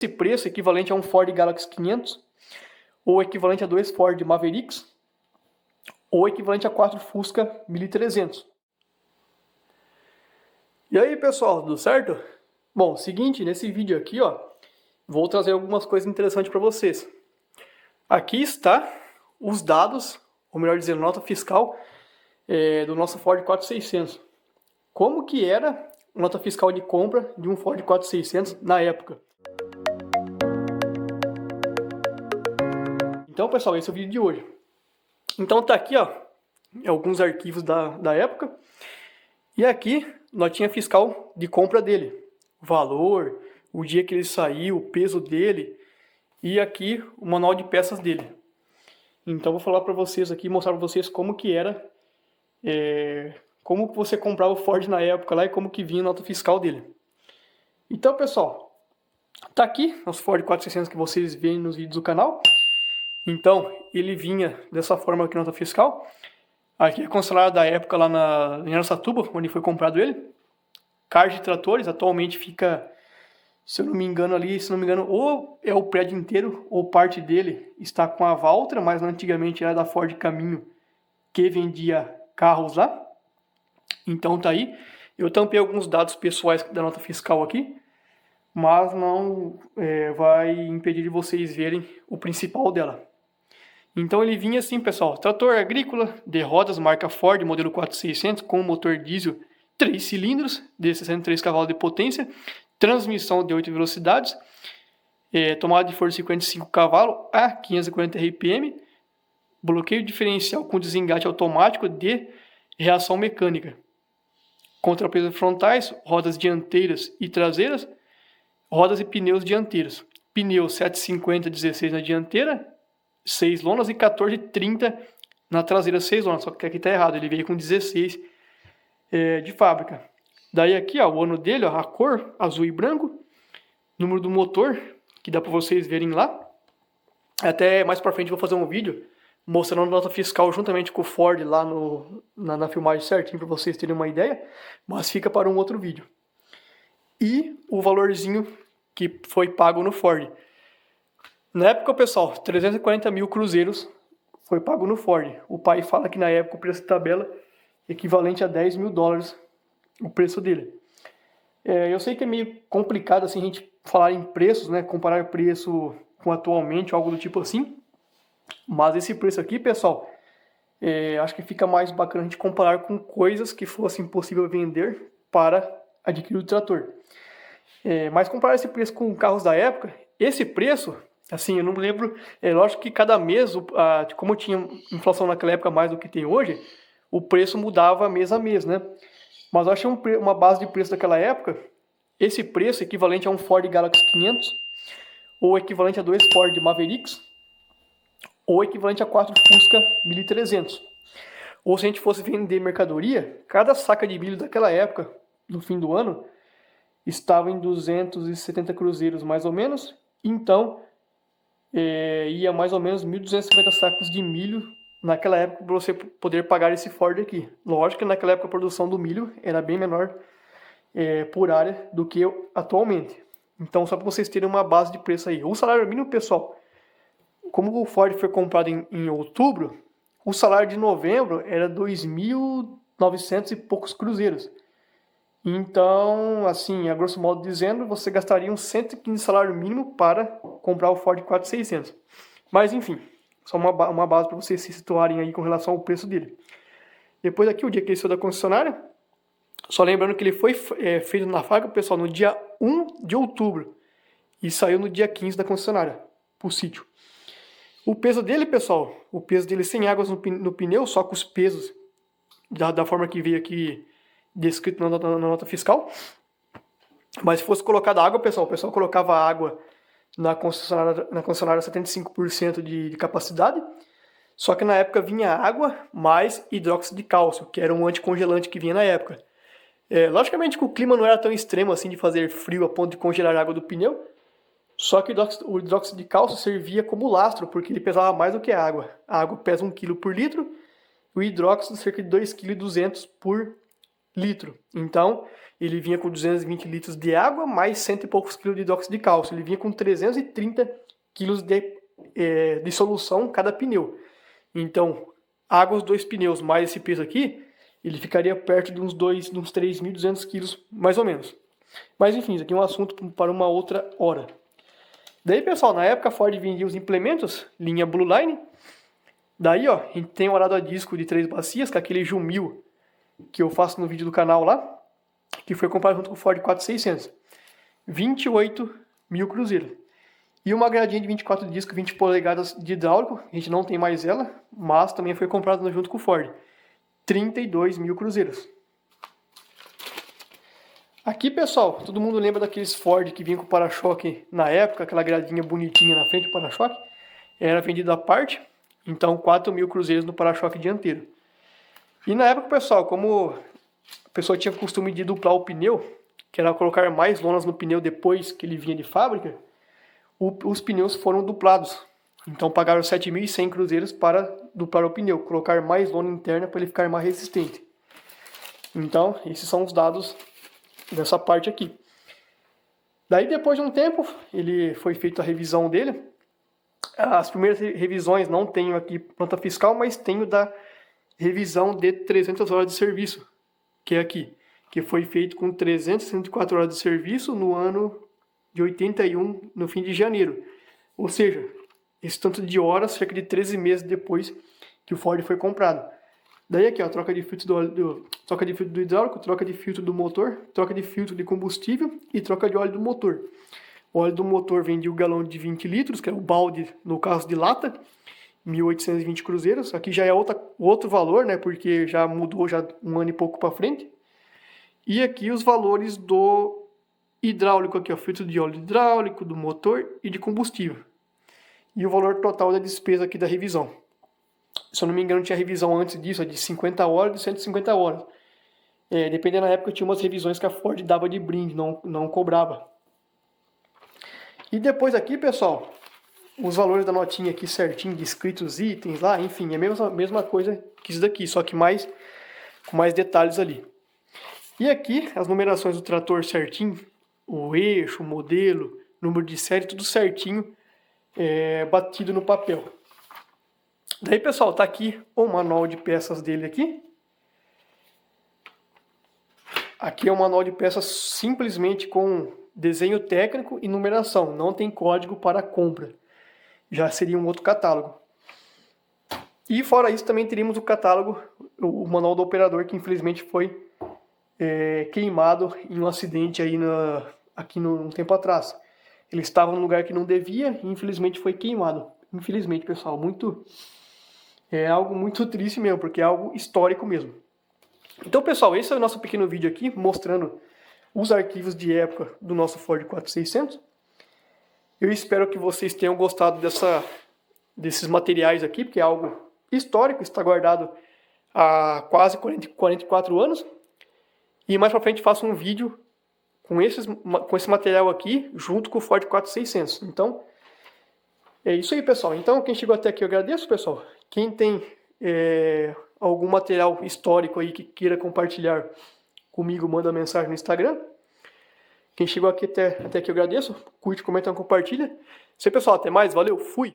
Esse preço é equivalente a um Ford Galaxy 500, ou equivalente a 2 Ford Mavericks, ou equivalente a 4 Fusca 1300. E aí, pessoal, tudo certo? Bom, seguinte, nesse vídeo aqui, vou trazer algumas coisas interessantes para vocês. Aqui está os dados, ou melhor dizendo, nota fiscal do nosso Ford 4600. Como que era a nota fiscal de compra de um Ford 4600 na época? Então, pessoal, esse é o vídeo de hoje. Então tá aqui, alguns arquivos da época. E aqui, notinha fiscal de compra dele. O valor, o dia que ele saiu, o peso dele. E aqui, o manual de peças dele. Então, vou falar para vocês aqui, mostrar para vocês como que era, como você comprava o Ford na época lá e como que vinha a nota fiscal dele. Então, pessoal, tá aqui os Ford 4600 que vocês veem nos vídeos do canal. Então, ele vinha dessa forma aqui na nota fiscal. Aqui é a concessionária da época lá em Araçatuba, onde foi comprado ele. Card Tratores, atualmente fica, se eu não me engano ali, ou é o prédio inteiro, ou parte dele está com a Valtra, mas antigamente era da Ford Caminho, que vendia carros lá. Então tá aí. Eu tampei alguns dados pessoais da nota fiscal aqui, mas não vai impedir de vocês verem o principal dela. Então ele vinha assim, pessoal, trator agrícola de rodas marca Ford, modelo 4600, com motor diesel 3 cilindros, de 63 cavalos de potência, transmissão de 8 velocidades, tomada de força de 55 cavalos a 540 RPM, bloqueio diferencial com desengate automático de reação mecânica, contrapesos frontais, rodas dianteiras e traseiras, rodas e pneus dianteiros, pneu 750/16 na dianteira, 6 lonas e 14/30 na traseira, 6 lonas, só que aqui está errado, ele veio com 16 de fábrica. Daí aqui, o ano dele, a cor, azul e branco, número do motor, que dá para vocês verem lá. Até mais para frente eu vou fazer um vídeo mostrando a nota fiscal juntamente com o Ford lá na filmagem certinho, para vocês terem uma ideia, mas fica para um outro vídeo. E o valorzinho que foi pago no Ford. Na época, pessoal, 340 mil cruzeiros foi pago no Ford. O pai fala que na época o preço de tabela é equivalente a 10 mil dólares o preço dele. Eu sei que é meio complicado assim, a gente falar em preços, né? Comparar preço com atualmente, algo do tipo assim. Mas esse preço aqui, pessoal, acho que fica mais bacana a gente comparar com coisas que fossem possível vender para adquirir o trator. Mas comparar esse preço com carros da época, esse preço... Assim, eu não me lembro, lógico que cada mês, como tinha inflação naquela época mais do que tem hoje, o preço mudava mês a mês, né? Mas eu achei uma base de preço daquela época, esse preço equivalente a um Ford Galaxy 500, ou equivalente a 2 Ford Mavericks, ou equivalente a 4 Fusca 1300. Ou se a gente fosse vender mercadoria, cada saca de milho daquela época, no fim do ano, estava em 270 cruzeiros mais ou menos, então... ia mais ou menos 1.250 sacos de milho naquela época para você poder pagar esse Ford aqui. Lógico que naquela época a produção do milho era bem menor por área do que atualmente. Então, só para vocês terem uma base de preço aí. O salário mínimo, pessoal, como o Ford foi comprado em outubro, o salário de novembro era 2.900 e poucos cruzeiros. Então, assim, a grosso modo dizendo, você gastaria uns 115 salário mínimo para comprar o Ford 4600. Mas, enfim, só uma base para vocês se situarem aí com relação ao preço dele. Depois aqui, o dia que ele saiu da concessionária, só lembrando que ele foi feito na fábrica, pessoal, no dia 1 de outubro. E saiu no dia 15 da concessionária, pro sítio. O peso dele, pessoal, o peso dele sem águas no pneu, só com os pesos da forma que veio aqui descrito na nota fiscal. Mas se fosse colocada água, pessoal, o pessoal colocava água na concessionária 75% de capacidade. Só que na época vinha água mais hidróxido de cálcio, que era um anticongelante que vinha na época. Logicamente que o clima não era tão extremo assim de fazer frio a ponto de congelar a água do pneu. Só que o hidróxido de cálcio servia como lastro, porque ele pesava mais do que a água. A água pesa 1 kg por litro, o hidróxido cerca de 2,2 kg por litro. Então, ele vinha com 220 litros de água, mais cento e poucos quilos de dióxido de cálcio. Ele vinha com 330 quilos de solução cada pneu. Então, água os 2 pneus mais esse peso aqui, ele ficaria perto de uns 3.200 quilos, mais ou menos. Mas enfim, isso aqui é um assunto para uma outra hora. Daí, pessoal, na época a Ford vendia os implementos, linha Blue Line. Daí, ó, a gente tem um arado a disco de 3 bacias, com aquele Jumil que eu faço no vídeo do canal lá, que foi comprado junto com o Ford 4600. 28 mil cruzeiros. E uma gradinha de 24 discos, 20 polegadas de hidráulico, a gente não tem mais ela, mas também foi comprado junto com o Ford. 32 mil cruzeiros. Aqui, pessoal, todo mundo lembra daqueles Ford que vinha com para-choque na época, aquela gradinha bonitinha na frente do para-choque? Era vendido à parte, então 4 mil cruzeiros no para-choque dianteiro. E na época, pessoal, como a pessoa tinha o costume de duplar o pneu, que era colocar mais lonas no pneu depois que ele vinha de fábrica, os pneus foram duplados. Então pagaram 7.100 cruzeiros para duplar o pneu, colocar mais lona interna para ele ficar mais resistente. Então, esses são os dados dessa parte aqui. Daí, depois de um tempo, ele foi feita a revisão dele. As primeiras revisões não tenho aqui nota fiscal, mas tenho da revisão de 300 horas de serviço, que é aqui, que foi feito com 364 horas de serviço no ano de 81, no fim de janeiro. Ou seja, esse tanto de horas, cerca de 13 meses depois que o Ford foi comprado. Daí aqui, ó, troca de filtro troca de filtro do hidráulico, troca de filtro do motor, troca de filtro de combustível e troca de óleo do motor. O óleo do motor vendia o galão de 20 litros, que é o balde no caso de lata, 1.820 cruzeiros. Aqui já é outro valor, né, porque já mudou já um ano e pouco para frente. E aqui os valores do hidráulico, aqui, ó, filtro de óleo hidráulico, do motor e de combustível. E o valor total da despesa aqui da revisão. Se eu não me engano, tinha revisão antes disso, de 50 horas e de 150 horas. Dependendo da época, tinha umas revisões que a Ford dava de brinde, não cobrava. E depois aqui, pessoal, os valores da notinha aqui certinho, descritos itens lá, enfim, é a mesma coisa que isso daqui, só que com mais detalhes ali. E aqui, as numerações do trator certinho, o eixo, o modelo, número de série, tudo certinho, batido no papel. Daí, pessoal, tá aqui o manual de peças dele aqui. Aqui é o manual de peças simplesmente com desenho técnico e numeração. Não tem código para compra. Já seria um outro catálogo. E fora isso, também teríamos o catálogo, o manual do operador, que infelizmente foi queimado em um acidente aí aqui um tempo atrás. Ele estava num lugar que não devia e infelizmente foi queimado. Infelizmente, pessoal, é algo muito triste mesmo, porque é algo histórico mesmo. Então, pessoal, esse é o nosso pequeno vídeo aqui, mostrando os arquivos de época do nosso Ford 4600. Eu espero que vocês tenham gostado desses materiais aqui, porque é algo histórico, está guardado há quase 44 anos. E mais pra frente faço um vídeo com esse material aqui, junto com o Ford 4600. Então, é isso aí, pessoal. Então, quem chegou até aqui, eu agradeço, pessoal. Quem tem algum material histórico aí que queira compartilhar comigo, manda mensagem no Instagram. Quem chegou aqui até aqui, eu agradeço. Curte, comenta, compartilha. Isso aí, pessoal. Até mais. Valeu. Fui.